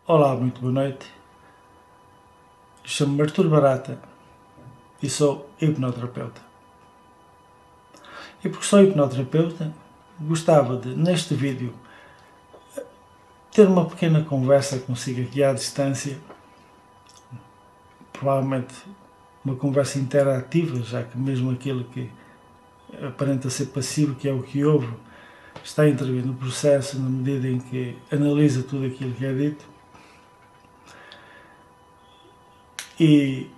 Olá, muito boa noite. Chamo-me Artur Barata e sou hipnoterapeuta. E porque sou hipnoterapeuta, gostava de, neste vídeo, ter uma pequena conversa consigo aqui à distância, provavelmente uma conversa interativa, já que mesmo aquele que aparenta ser passivo, que é o que ouve, está a intervir no processo na medida em que analisa tudo aquilo que é dito. E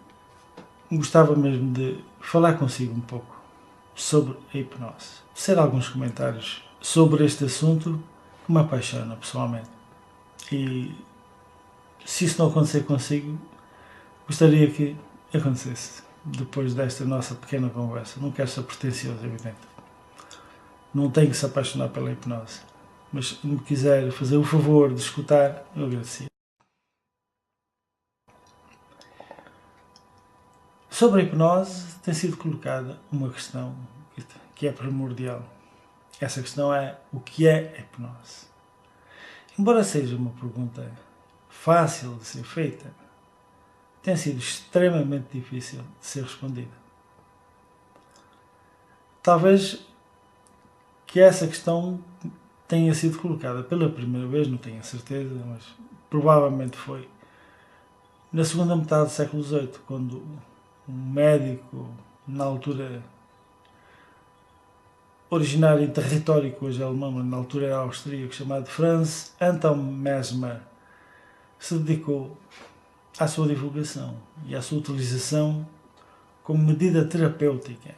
gostava mesmo de falar consigo um pouco sobre a hipnose. Ser alguns comentários sobre este assunto que me apaixona pessoalmente. E se isso não acontecer consigo, gostaria que acontecesse depois desta nossa pequena conversa. Não quero ser pretencioso, é evidente. Não tenho que se apaixonar pela hipnose. Mas se me quiser fazer o favor de escutar, eu agradecia. Sobre a hipnose tem sido colocada uma questão que é primordial. Essa questão é: o que é a hipnose? Embora seja uma pergunta fácil de ser feita, tem sido extremamente difícil de ser respondida. Talvez que essa questão tenha sido colocada pela primeira vez, não tenho a certeza, mas provavelmente foi na segunda metade do século XVIII, quando um médico, na altura originário em território que hoje é alemão, mas na altura era austríaco, chamado Franz Anton Mesmer, se dedicou à sua divulgação e à sua utilização como medida terapêutica.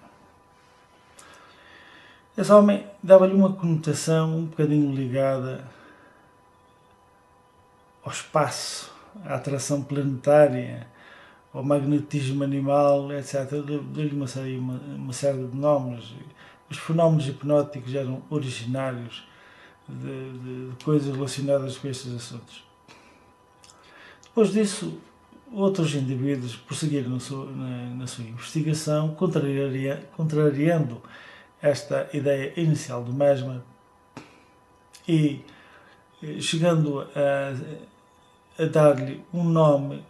Esse homem dava-lhe uma conotação um bocadinho ligada ao espaço, à atração planetária, ao magnetismo animal, etc. Deu-lhe uma série de nomes. Os fenómenos hipnóticos eram originários de coisas relacionadas com estes assuntos. Depois disso, outros indivíduos prosseguiram na sua investigação, contrariando esta ideia inicial do Mesmer e chegando a dar-lhe um nome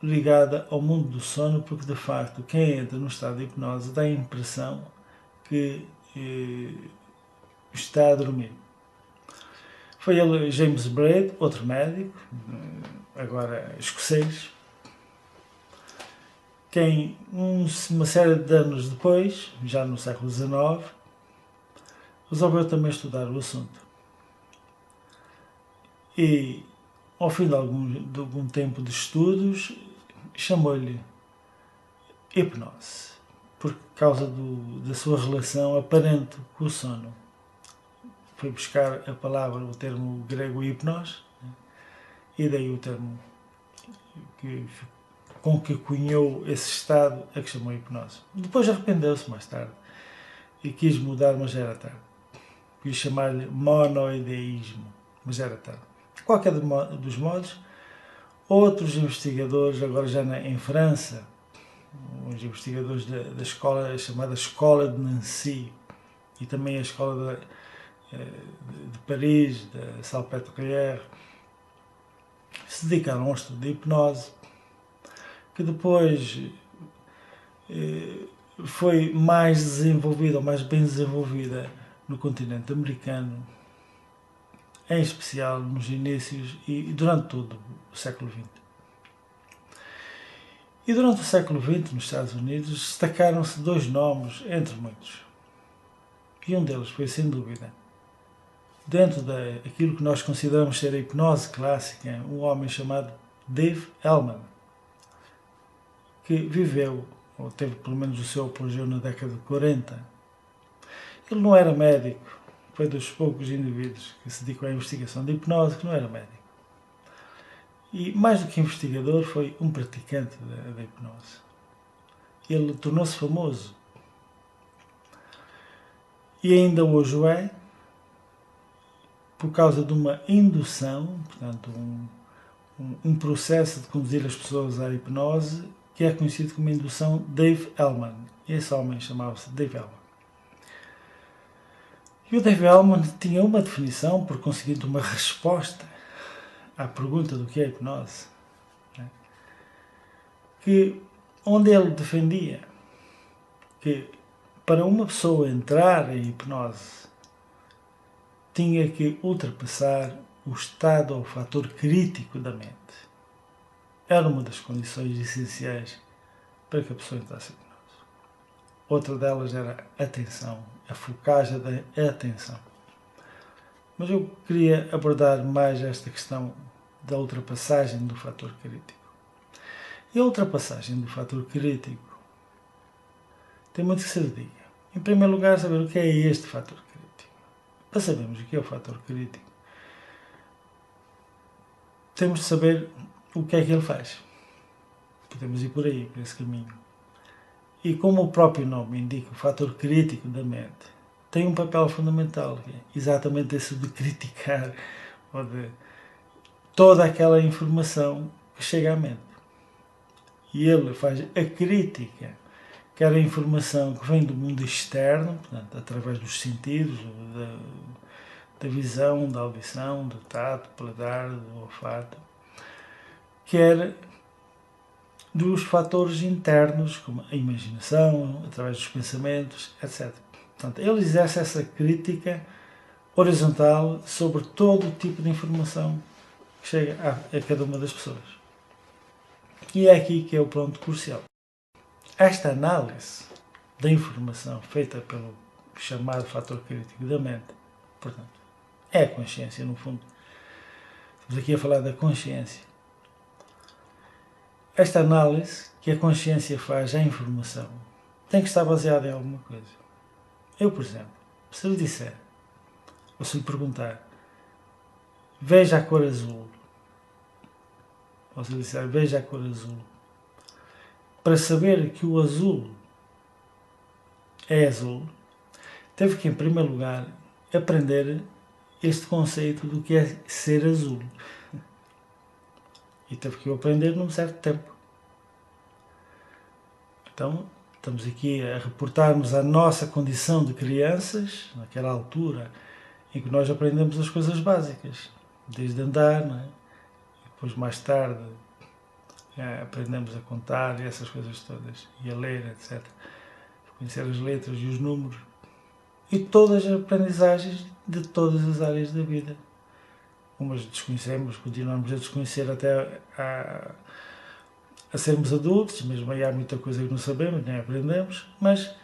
ligado ao mundo do sono, porque de facto quem entra no estado de hipnose dá a impressão que está a dormir. Foi ele, James Braid, outro médico, agora escocês, quem, uma série de anos depois, já no século XIX, resolveu também estudar o assunto. E, ao fim de algum tempo de estudos, chamou-lhe hipnose, por causa da sua relação aparente com o sono. Foi buscar a palavra, o termo grego hipnos, e daí o termo com que cunhou esse estado a que chamou hipnose. Depois arrependeu-se mais tarde e quis mudar, mas já era tarde. Quis chamar-lhe monoideísmo, mas já era tarde. De qualquer dos modos, outros investigadores, agora já em França, os investigadores da escola chamada Escola de Nancy e também a Escola de Paris, da Salpêtrière, se dedicaram ao estudo da hipnose, que depois foi mais desenvolvida, ou mais bem desenvolvida no continente americano, em especial nos inícios e durante todo o século XX. E durante o século XX, nos Estados Unidos, destacaram-se dois nomes, entre muitos. E um deles foi, sem dúvida, dentro daquilo que nós consideramos ser a hipnose clássica, um homem chamado Dave Hellman, que viveu, ou teve pelo menos o seu apogeu na década de 40. Ele não era médico, foi dos poucos indivíduos que se dedicam à investigação de hipnose que não era médico. E, mais do que investigador, foi um praticante da hipnose. Ele tornou-se famoso. E ainda hoje o é, por causa de uma indução, portanto, um processo de conduzir as pessoas à hipnose, que é conhecido como indução Dave Elman. Esse homem chamava-se Dave Elman. E o Dave Elman tinha uma definição, por conseguinte, uma resposta à pergunta do que é hipnose, né? Onde ele defendia que para uma pessoa entrar em hipnose tinha que ultrapassar o estado ou o fator crítico da mente. Era uma das condições essenciais para que a pessoa entrasse em hipnose. Outra delas era a atenção, a focagem da atenção. Mas eu queria abordar mais esta questão da ultrapassagem do fator crítico. E a ultrapassagem do fator crítico tem muito que se diga. Em primeiro lugar, saber o que é este fator crítico. Para sabermos o que é o fator crítico, temos de saber o que é que ele faz. Podemos ir por aí, por esse caminho. E como o próprio nome indica, o fator crítico da mente tem um papel fundamental, que é exatamente esse de criticar ou de toda aquela informação que chega à mente. E ele faz a crítica, quer a informação que vem do mundo externo, portanto, através dos sentidos, da visão, da audição, do tato, do paladar, do olfato, quer dos fatores internos, como a imaginação, através dos pensamentos, etc. Portanto, ele exerce essa crítica horizontal sobre todo o tipo de informação que chega a cada uma das pessoas. E é aqui que é o ponto crucial. Esta análise da informação feita pelo chamado fator crítico da mente, portanto, é a consciência, no fundo. Estamos aqui a falar da consciência. Esta análise que a consciência faz à informação tem que estar baseada em alguma coisa. Eu, por exemplo, se lhe disser, ou se lhe perguntar, veja a cor azul, ou se lhe disser, veja a cor azul, para saber que o azul é azul, teve que, em primeiro lugar, aprender este conceito do que é ser azul. E teve que o aprender num certo tempo. Então, estamos aqui a reportarmos a nossa condição de crianças, naquela altura em que nós aprendemos as coisas básicas, desde andar, não é? E depois, mais tarde, aprendemos a contar e essas coisas todas, e a ler, etc. Conhecer as letras e os números. E todas as aprendizagens de todas as áreas da vida. Umas desconhecemos, continuamos a desconhecer até a sermos adultos, mesmo aí há muita coisa que não sabemos, nem aprendemos, mas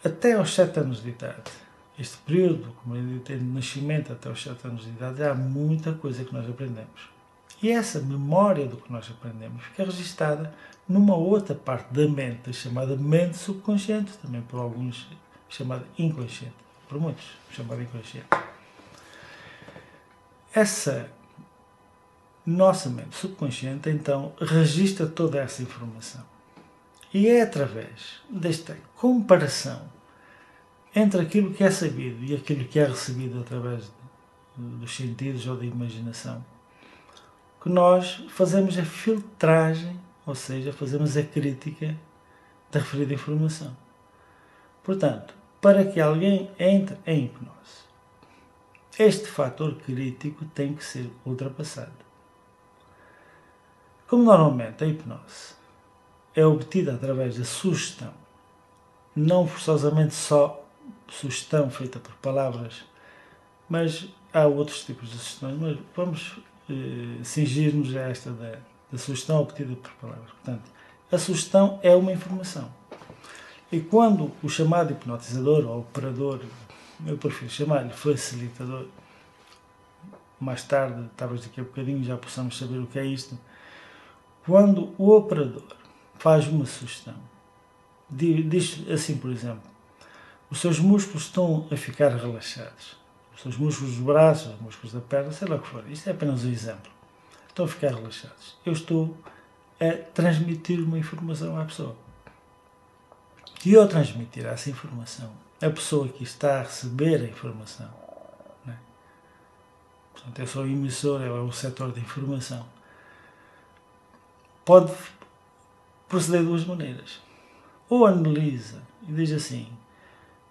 até aos 7 anos de idade, este período, como eu digo, de nascimento até aos 7 anos de idade, há muita coisa que nós aprendemos. E essa memória do que nós aprendemos fica registada numa outra parte da mente, chamada mente subconsciente, também por alguns chamada inconsciente, por muitos chamada inconsciente. Essa nossa mente subconsciente, então, registra toda essa informação. E é através desta comparação entre aquilo que é sabido e aquilo que é recebido através dos sentidos ou da imaginação que nós fazemos a filtragem, ou seja, fazemos a crítica da referida informação. Portanto, para que alguém entre em hipnose, este fator crítico tem que ser ultrapassado. Como normalmente a hipnose é obtida através da sugestão, não forçosamente só sugestão feita por palavras, mas há outros tipos de sugestões, mas vamos cingir-nos a esta da sugestão obtida por palavras. Portanto, a sugestão é uma informação. E quando o chamado hipnotizador ou operador, eu prefiro chamar-lhe facilitador, mais tarde, talvez daqui a bocadinho já possamos saber o que é isto, quando o operador faz uma sugestão, diz assim, por exemplo, os seus músculos estão a ficar relaxados, os seus músculos dos braços, os músculos da perna, sei lá o que for, isto é apenas um exemplo, estão a ficar relaxados. Eu estou a transmitir uma informação à pessoa. E ao transmitir essa informação, a pessoa que está a receber a informação, né, Portanto, eu sou o emissor, é o setor de informação. Pode proceder de duas maneiras. Ou analisa e diz assim,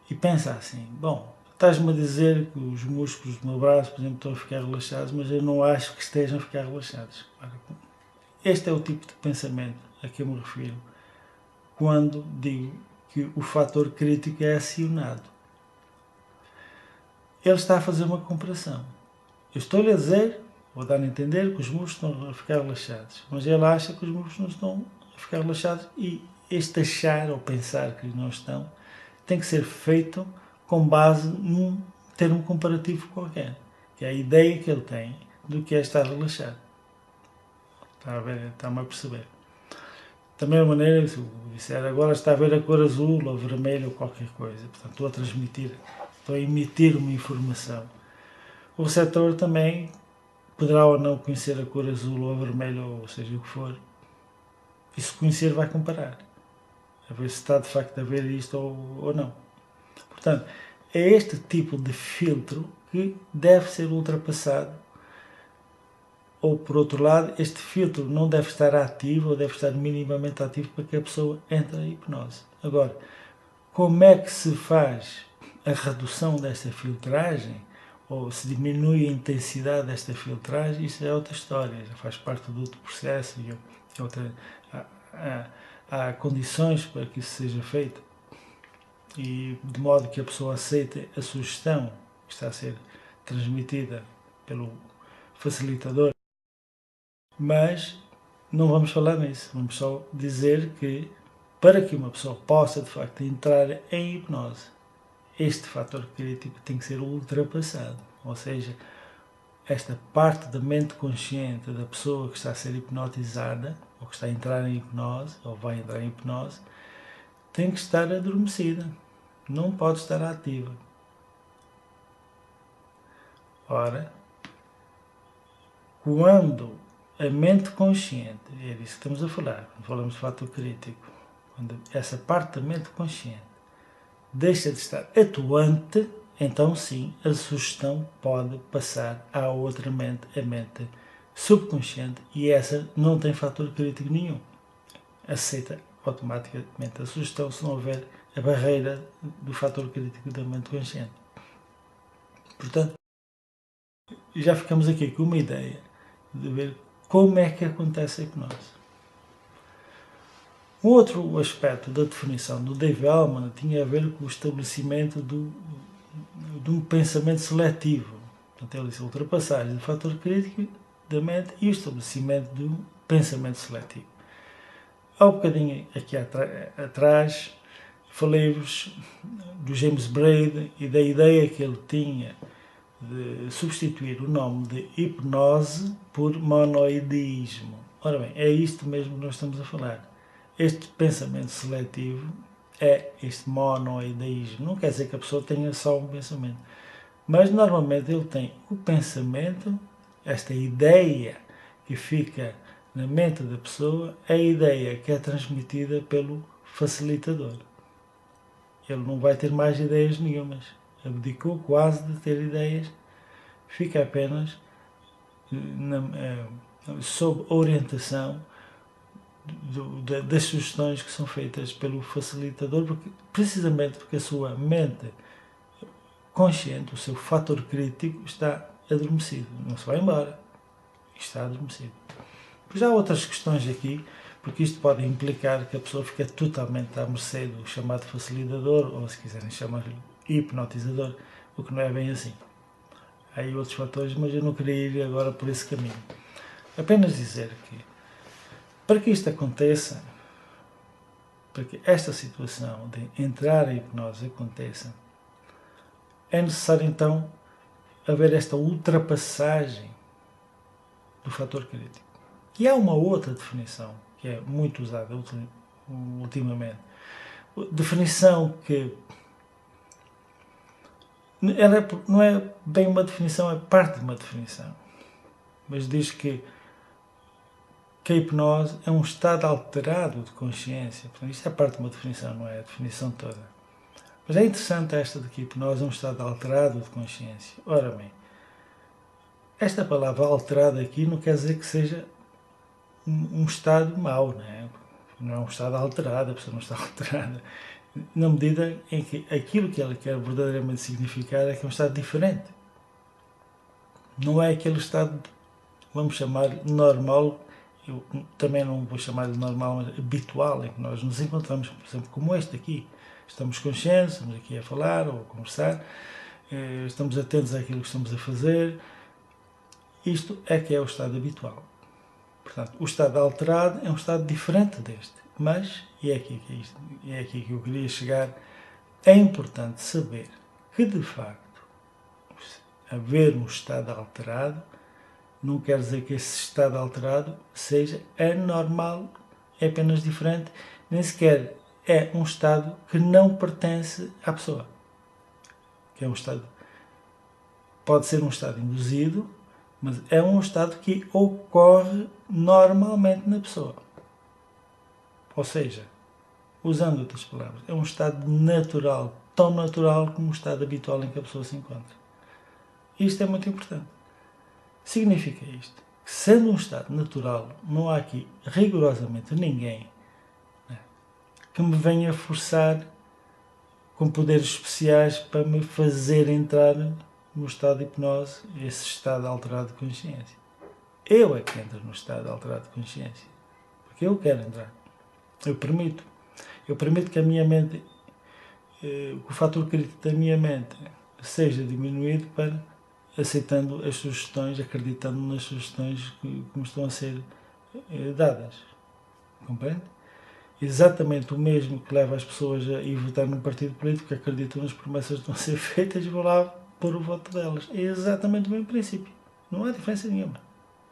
e pensa assim, bom, estás-me a dizer que os músculos do meu braço, por exemplo, estão a ficar relaxados, mas eu não acho que estejam a ficar relaxados. Este é o tipo de pensamento a que eu me refiro quando digo que o fator crítico é acionado. Ele está a fazer uma comparação. Eu estou-lhe a dizer, vou dar a entender que os músculos estão a ficar relaxados, mas ele acha que os músculos não estão a ficar relaxados e este achar ou pensar que não estão tem que ser feito com base num termo comparativo qualquer, que é a ideia que ele tem do que é estar relaxado. Está-me a perceber? Da mesma maneira, se eu disser agora está a ver a cor azul ou vermelho ou qualquer coisa, portanto estou a emitir uma informação. O receptor também poderá ou não conhecer a cor azul ou vermelho, ou seja o que for, e se conhecer vai comparar, a ver se está de facto a ver isto ou não. Portanto, é este tipo de filtro que deve ser ultrapassado, ou por outro lado, este filtro não deve estar ativo ou deve estar minimamente ativo para que a pessoa entre em hipnose. Agora, como é que se faz a redução desta filtragem, ou se diminui a intensidade desta filtragem, isso é outra história, já faz parte do outro processo e há condições para que isso seja feito, e de modo que a pessoa aceite a sugestão que está a ser transmitida pelo facilitador. Mas não vamos falar nisso, vamos só dizer que para que uma pessoa possa de facto entrar em hipnose, este fator crítico tem que ser ultrapassado, ou seja, esta parte da mente consciente da pessoa que está a ser hipnotizada, ou que está a entrar em hipnose, ou vai entrar em hipnose, tem que estar adormecida, não pode estar ativa. Ora, quando a mente consciente, é disso que estamos a falar, quando falamos de fator crítico, quando essa parte da mente consciente deixa de estar atuante, então sim, a sugestão pode passar à outra mente, a mente subconsciente, e essa não tem fator crítico nenhum. Aceita automaticamente a sugestão se não houver a barreira do fator crítico da mente consciente. Portanto, já ficamos aqui com uma ideia de ver como é que acontece a hipnose. Um outro aspecto da definição do Dave Elman tinha a ver com o estabelecimento de um pensamento seletivo. Portanto, ele disse a ultrapassagem do fator crítico da mente e o estabelecimento de um pensamento seletivo. Há um bocadinho aqui atrás falei-vos do James Braid e da ideia que ele tinha de substituir o nome de hipnose por monoideísmo. Ora bem, é isto mesmo que nós estamos a falar. Este pensamento seletivo é este monoideísmo. Não quer dizer que a pessoa tenha só um pensamento, mas normalmente ele tem o pensamento, esta ideia que fica na mente da pessoa, a ideia que é transmitida pelo facilitador. Ele não vai ter mais ideias nenhumas. Abdicou quase de ter ideias, fica apenas sob orientação das sugestões que são feitas pelo facilitador, precisamente porque a sua mente consciente, o seu fator crítico, está adormecido. Não se vai embora, está adormecido. Já há outras questões aqui, porque isto pode implicar que a pessoa fica totalmente à mercê do chamado facilitador, ou se quiserem chamar-lhe hipnotizador, o que não é bem assim. Há aí outros fatores, mas eu não queria ir agora por esse caminho. Apenas dizer que, para que isto aconteça, para que esta situação de entrar em hipnose aconteça, é necessário então haver esta ultrapassagem do fator crítico. E há uma outra definição que é muito usada ultimamente. Definição que ela não é bem uma definição, é parte de uma definição. Mas diz que a hipnose é um estado alterado de consciência. Portanto, isto é parte de uma definição, não é a definição toda. Mas é interessante esta de que a hipnose é um estado alterado de consciência. Ora bem, esta palavra alterado aqui não quer dizer que seja um estado mau, não é? Não é um estado alterado, a pessoa não está alterada, na medida em que aquilo que ela quer verdadeiramente significar é que é um estado diferente. Não é aquele estado, vamos chamar normal, eu também não vou chamar de normal, mas habitual, em que nós nos encontramos, por exemplo, como este aqui. Estamos conscientes, estamos aqui a falar ou a conversar, estamos atentos àquilo que estamos a fazer. Isto é que é o estado habitual. Portanto, o estado alterado é um estado diferente deste. Mas, e é aqui que eu queria chegar, é importante saber que, de facto, haver um estado alterado não quer dizer que esse estado alterado seja anormal, é apenas diferente, nem sequer é um estado que não pertence à pessoa. Que é um estado, pode ser um estado induzido, mas é um estado que ocorre normalmente na pessoa. Ou seja, usando outras palavras, é um estado natural, tão natural como o estado habitual em que a pessoa se encontra. Isto é muito importante. Significa isto, que sendo um estado natural, não há aqui rigorosamente ninguém, né, que me venha forçar com poderes especiais para me fazer entrar no estado de hipnose, esse estado alterado de consciência. Eu é que entro no estado alterado de consciência, porque eu quero entrar. Eu permito. Eu permito que a minha mente, que o fator crítico da minha mente seja diminuído para aceitando as sugestões, acreditando nas sugestões que me estão a ser dadas. Compreende? Exatamente o mesmo que leva as pessoas a ir votar num partido político que acreditam nas promessas que estão a ser feitas e vão lá pôr o voto delas. É exatamente o mesmo princípio. Não há diferença nenhuma.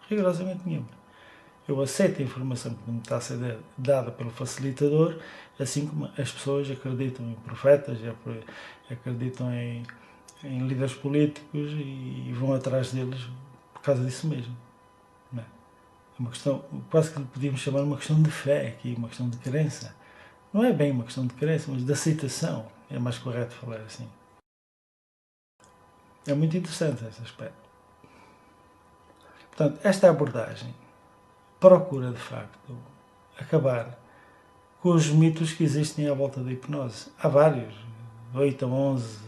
Rigorosamente nenhuma. Eu aceito a informação que me está a ser dada pelo facilitador, assim como as pessoas acreditam em profetas, acreditam em líderes políticos e vão atrás deles por causa disso mesmo. Não é? É uma questão, quase que podíamos chamar uma questão de fé aqui, uma questão de crença. Não é bem uma questão de crença, mas de aceitação. É mais correto falar assim. É muito interessante esse aspecto. Portanto, esta abordagem procura, de facto, acabar com os mitos que existem à volta da hipnose. Há vários, 8 a 11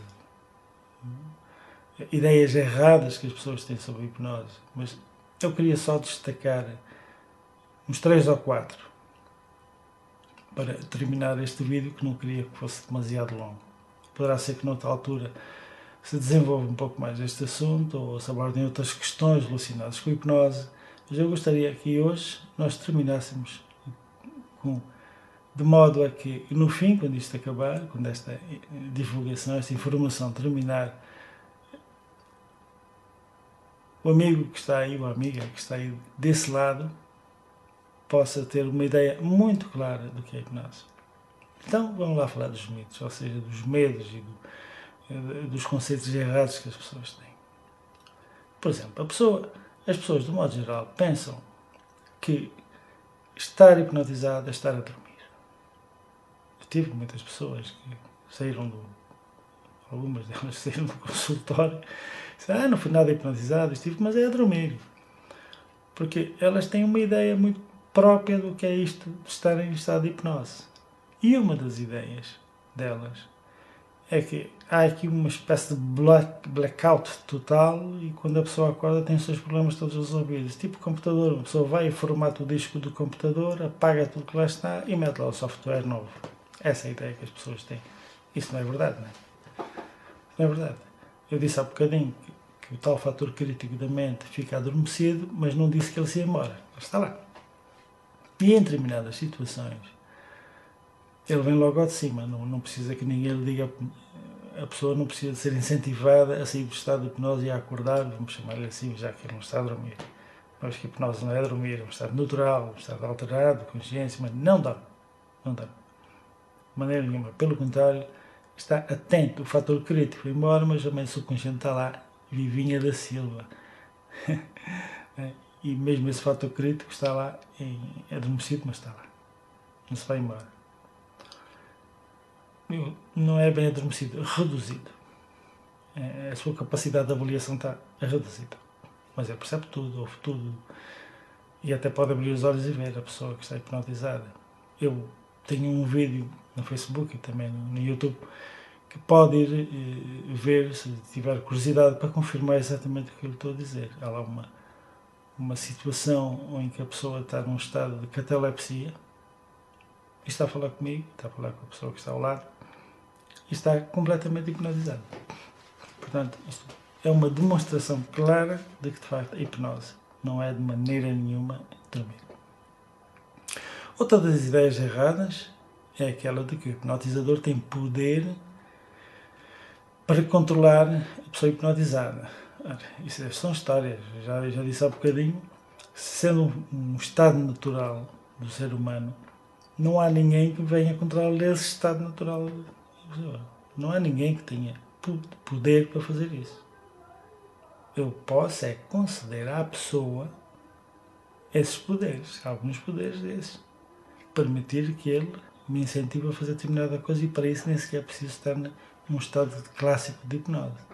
ideias erradas que as pessoas têm sobre a hipnose, mas eu queria só destacar uns 3 ou 4 para terminar este vídeo, que não queria que fosse demasiado longo. Poderá ser que noutra altura se desenvolva um pouco mais este assunto ou se abordem outras questões relacionadas com a hipnose, mas eu gostaria que hoje nós terminássemos de modo a que no fim, quando isto acabar, quando esta divulgação, esta informação terminar, o amigo que está aí, ou a amiga que está aí desse lado, possa ter uma ideia muito clara do que é hipnose. Então vamos lá falar dos mitos, ou seja, dos medos e dos conceitos errados que as pessoas têm. Por exemplo, as pessoas, de modo geral, pensam que estar hipnotizado é estar a dormir. Eu tive muitas pessoas que saíram algumas delas saíram do consultório e disseram, não fui nada hipnotizado, estive, mas é a dormir. Porque elas têm uma ideia muito própria do que é isto de estar em estado de hipnose. E uma das ideias delas é que há aqui uma espécie de blackout total e quando a pessoa acorda tem os seus problemas todos resolvidos. Tipo computador, a pessoa vai e formata o disco do computador, apaga tudo que lá está e mete lá o software novo. Essa é a ideia que as pessoas têm. Isso não é verdade, não é? Não é verdade. Eu disse há bocadinho que o tal fator crítico da mente fica adormecido, mas não disse que ele se ia embora. Ele está lá. E em determinadas situações, ele vem logo ao de cima. Não precisa que ninguém lhe diga. A pessoa não precisa de ser incentivada a sair do estado de hipnose e a acordar, vamos chamar-lhe assim, já que ele não está a dormir. Mas que a hipnose não é dormir, é um estado natural, um estado alterado, de consciência, mas não dorme. Não dorme. De maneira nenhuma. Pelo contrário, está atento. O fator crítico foi embora, mas a mente subconsciente está lá, vivinha da Silva. E mesmo esse fator crítico está lá, adormecido, mas está lá. Não se vai embora. Não é bem adormecido, reduzido. A sua capacidade de avaliação está reduzida. mas ele percebe tudo, ouve tudo, e até pode abrir os olhos e ver a pessoa que está hipnotizada. Eu tenho um vídeo no Facebook e também no YouTube que pode ir ver, se tiver curiosidade, para confirmar exatamente o que eu estou a dizer. Há lá uma situação em que a pessoa está num estado de catalepsia e está a falar comigo, está a falar com a pessoa que está ao lado e está completamente hipnotizada. Portanto, isto é uma demonstração clara de que, de facto, a hipnose não é de maneira nenhuma dormir. Outra das ideias erradas é aquela de que o hipnotizador tem poder para controlar a pessoa hipnotizada. Isso são histórias, já disse há bocadinho, sendo um estado natural do ser humano, não há ninguém que venha controlar esse estado natural da pessoa. Não há ninguém que tenha poder para fazer isso. Eu posso é conceder à pessoa esses poderes, alguns poderes desses, permitir que ele me incentive a fazer determinada coisa, e para isso nem sequer preciso estar num estado clássico de hipnose.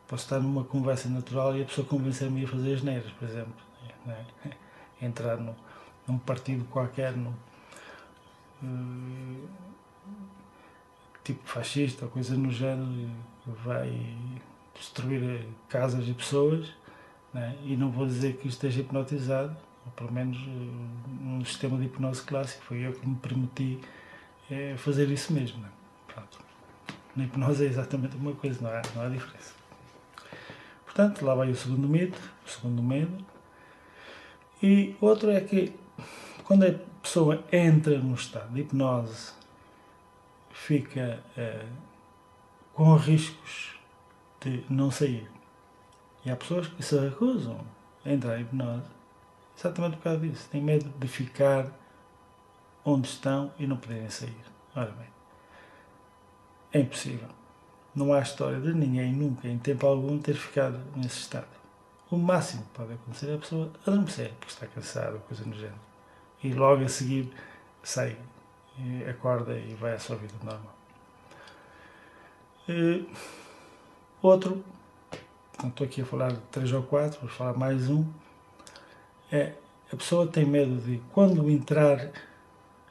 Posso estar numa conversa natural e a pessoa convencer-me a fazer asneiras, por exemplo. Né? Entrar num partido qualquer, tipo fascista ou coisa no género, que vai destruir casas e pessoas, né? E não vou dizer que esteja hipnotizado, ou pelo menos num sistema de hipnose clássico. Foi eu que me permiti fazer isso mesmo. Né? Pronto. Na hipnose é exatamente a mesma coisa, não há diferença. Portanto, lá vai o segundo mito, o segundo medo. E outro é que, quando a pessoa entra no estado de hipnose, fica com riscos de não sair. E há pessoas que se recusam a entrar em hipnose exatamente por causa disso. Têm medo de ficar onde estão e não poderem sair. Ora bem, é impossível. Não há história de ninguém nunca, em tempo algum, ter ficado nesse estado. O máximo que pode acontecer é a pessoa adormecer, porque está cansada, coisa no género. E logo a seguir sai, acorda e vai à sua vida normal. Outro, não estou aqui a falar de 3 ou 4, vou falar mais um, é a pessoa tem medo de, quando entrar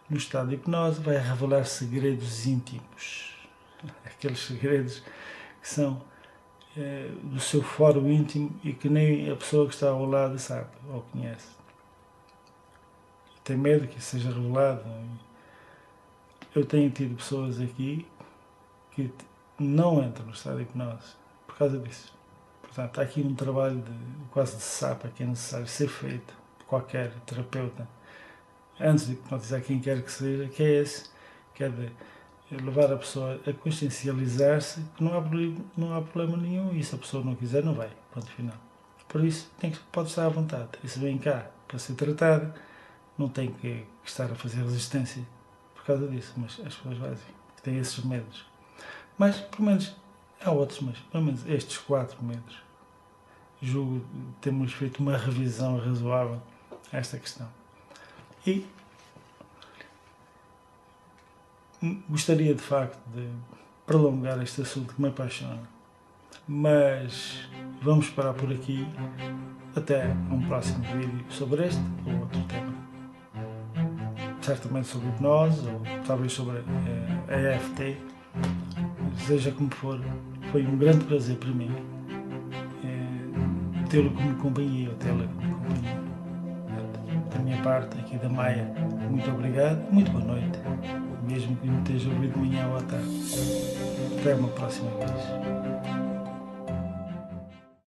no estado de hipnose, vai revelar segredos íntimos. Aqueles segredos que são do seu fórum íntimo e que nem a pessoa que está ao lado sabe ou conhece. Tem medo que isso seja revelado. Eu tenho tido pessoas aqui que não entram no estado de hipnose por causa disso. Portanto, há aqui um trabalho quase de sapa que é necessário ser feito por qualquer terapeuta antes de hipnotizar quem quer que seja, que é esse, que é de levar a pessoa a consciencializar-se que não há problema nenhum, e se a pessoa não quiser, não vai, ponto final. Por isso, pode estar à vontade, e se vem cá para ser tratado, não tem que estar a fazer resistência por causa disso, mas as pessoas fazem, têm esses medos. Mas, pelo menos, há outros, mas pelo menos estes 4 medos, julgo que temos feito uma revisão razoável a esta questão. E gostaria, de facto, de prolongar este assunto que me apaixona, mas vamos parar por aqui. Até um próximo vídeo sobre este ou outro tema. Certamente sobre hipnose, ou talvez sobre a EFT. Seja como for, foi um grande prazer para mim tê-lo como companhia, ou tê-la como companhia. Da minha parte, aqui da Maia, muito obrigado, muito boa noite, mesmo que me esteja ouvido de manhã ou à tarde. Até uma próxima vez.